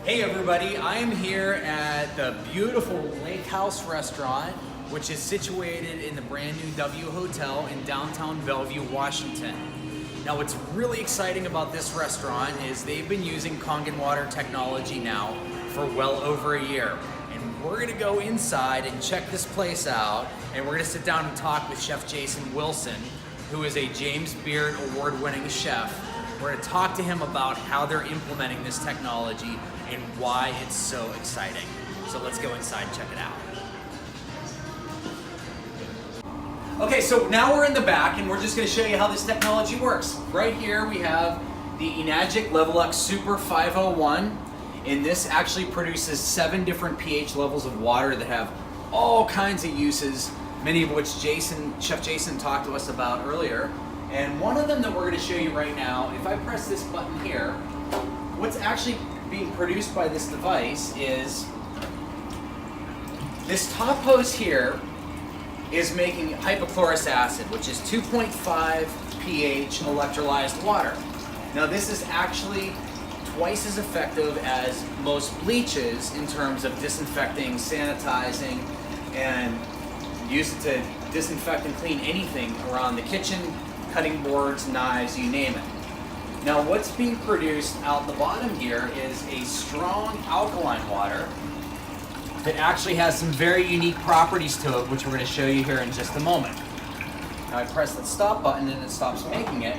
Hey everybody, I am here at the beautiful Lakehouse restaurant, which is situated in the brand new W Hotel in downtown Bellevue, Washington. Now what's really exciting about this restaurant is they've been using Kangen water technology now for well over a year. And we're gonna go inside and check this place out, and we're gonna sit down and talk with Chef Jason Wilson, who is a James Beard award-winning chef. We're going to talk to him about how they're implementing this technology and why it's so exciting. So let's go inside and check it out. Okay, so now we're in the back and we're just going to show you how this technology works. Right here we have the Enagic Levelux Super 501, and this actually produces 7 different pH levels of water that have all kinds of uses, many of which Chef Jason talked to us about earlier. And one of them that we're going to show you right now, if I press this button here, what's actually being produced by this device is this top hose here is making hypochlorous acid, which is 2.5 pH electrolyzed water. Now this is actually twice as effective as most bleaches in terms of disinfecting, sanitizing, and use it to disinfect and clean anything around the kitchen, cutting boards, knives, you name it. Now what's being produced out the bottom here is a strong alkaline water that actually has some very unique properties to it, which we're going to show you here in just a moment. Now I press the stop button and it stops making it.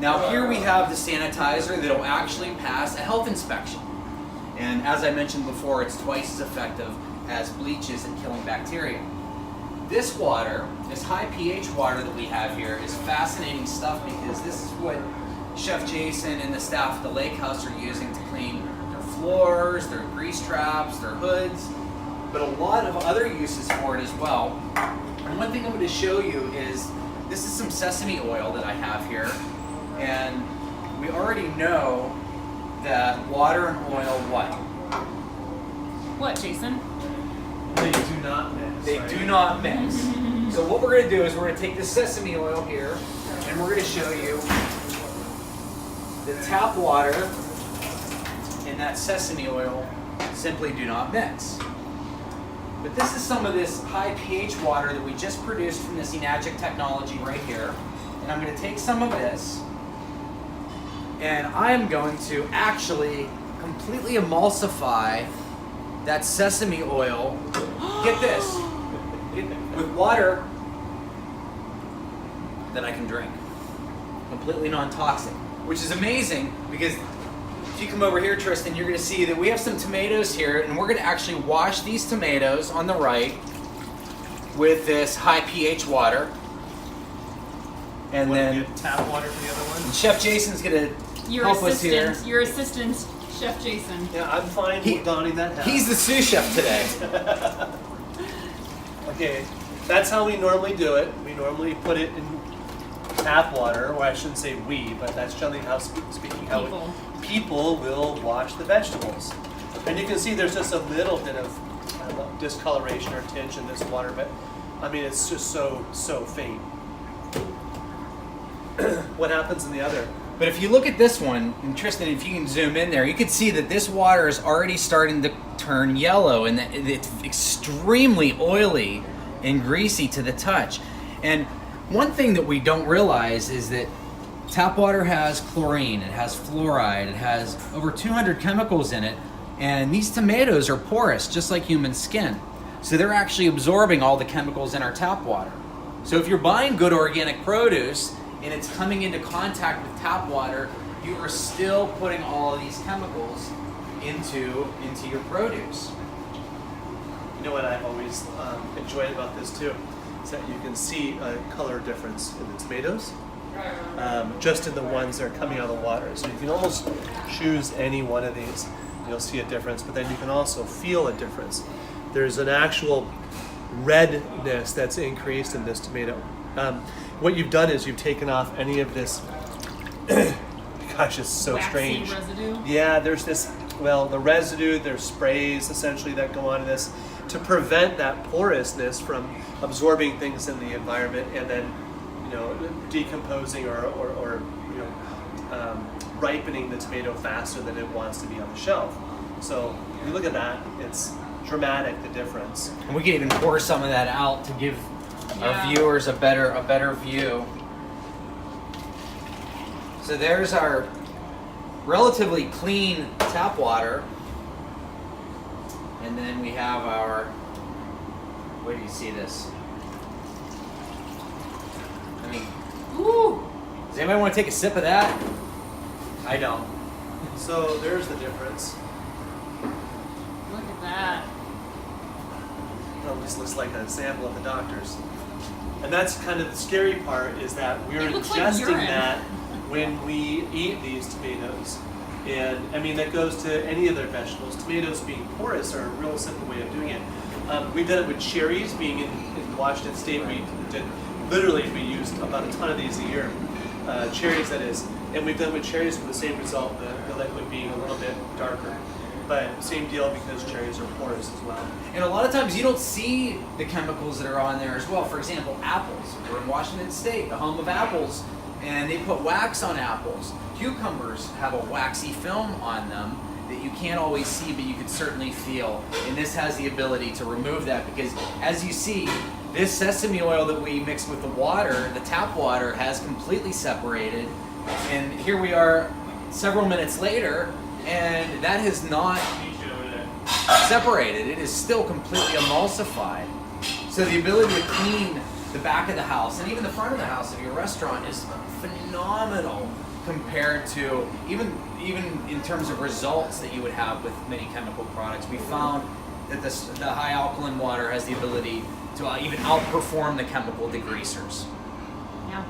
Now here we have the sanitizer that will actually pass a health inspection. And as I mentioned before, it's twice as effective as bleaches in killing bacteria. This water, this high pH water that we have here, is fascinating stuff because this is what Chef Jason and the staff at the Lakehouse are using to clean their floors, their grease traps, their hoods, but a lot of other uses for it as well. And one thing I'm going to show you is, this is some sesame oil that I have here, and we already know that water and oil What, Jason? They do not mix. They do not mix. So what we're going to do is we're going to take the sesame oil here and we're going to show you the tap water and that sesame oil simply do not mix. But this is some of this high pH water that we just produced from this Enagic technology right here. And I'm going to take some of this and I'm going to actually completely emulsify that sesame oil, get this, with water that I can drink. Completely non-toxic, which is amazing because if you come over here, Tristan, you're going to see that we have some tomatoes here, and we're going to actually wash these tomatoes on the right with this high pH water. And then tap water for the other one. Chef Jason's going to help us here. Your assistant, Chef Jason. Yeah, I'm fine with donning that hat. He's the sous chef today. Okay, that's how we normally do it. We normally put it in tap water, or I shouldn't say we, but that's generally how speaking how people will wash the vegetables. And you can see there's just a little bit of discoloration or tinge in this water, but I mean it's just so faint. What happens in the other? But if you look at this one, and Tristan, if you can zoom in there, you can see that this water is already starting to turn yellow and that it's extremely oily and greasy to the touch. And one thing that we don't realize is that tap water has chlorine, it has fluoride, it has over 200 chemicals in it, and these tomatoes are porous, just like human skin. So they're actually absorbing all the chemicals in our tap water. So if you're buying good organic produce, and it's coming into contact with tap water, you are still putting all of these chemicals into your produce. You know what I've always enjoyed about this too, is that you can see a color difference in the tomatoes, just in the ones that are coming out of the water. So you can almost choose any one of these, you'll see a difference, but then you can also feel a difference. There's an actual redness that's increased in this tomato. What you've done is you've taken off any of this, gosh, it's so waxy strange. Residue? Yeah, there's this, well, the residue, there's sprays essentially that go onto this to prevent that porousness from absorbing things in the environment and then, decomposing or ripening the tomato faster than it wants to be on the shelf. So if you look at that, it's dramatic, the difference. And we can even pour some of that out to give our viewers a better view. So there's our relatively clean tap water. And then we have our, where do you see this? I mean, woo! Does anybody want to take a sip of that? I don't. So there's the difference. Look at that. Well, this looks like a sample of the doctor's. And that's kind of the scary part, is that we're It looks like ingesting urine. that when we eat these tomatoes. And I mean, that goes to any other vegetables. Tomatoes being porous are a real simple way of doing it. We've done it with cherries. Being in Washington State, we used about a ton of these a year. Cherries, that is. And we've done with cherries with the same result, the liquid being a little bit darker. But same deal, because cherries are porous as well. And a lot of times you don't see the chemicals that are on there as well. For example, apples. We're in Washington State, the home of apples, and they put wax on apples. Cucumbers have a waxy film on them that you can't always see, but you can certainly feel. And this has the ability to remove that, because as you see, this sesame oil that we mixed with the water, the tap water, has completely separated. And here we are several minutes later, and that has not separated. It is still completely emulsified. So the ability to clean the back of the house and even the front of the house of your restaurant is phenomenal compared to even in terms of results that you would have with many chemical products. We found that the high alkaline water has the ability to even outperform the chemical degreasers. Yeah.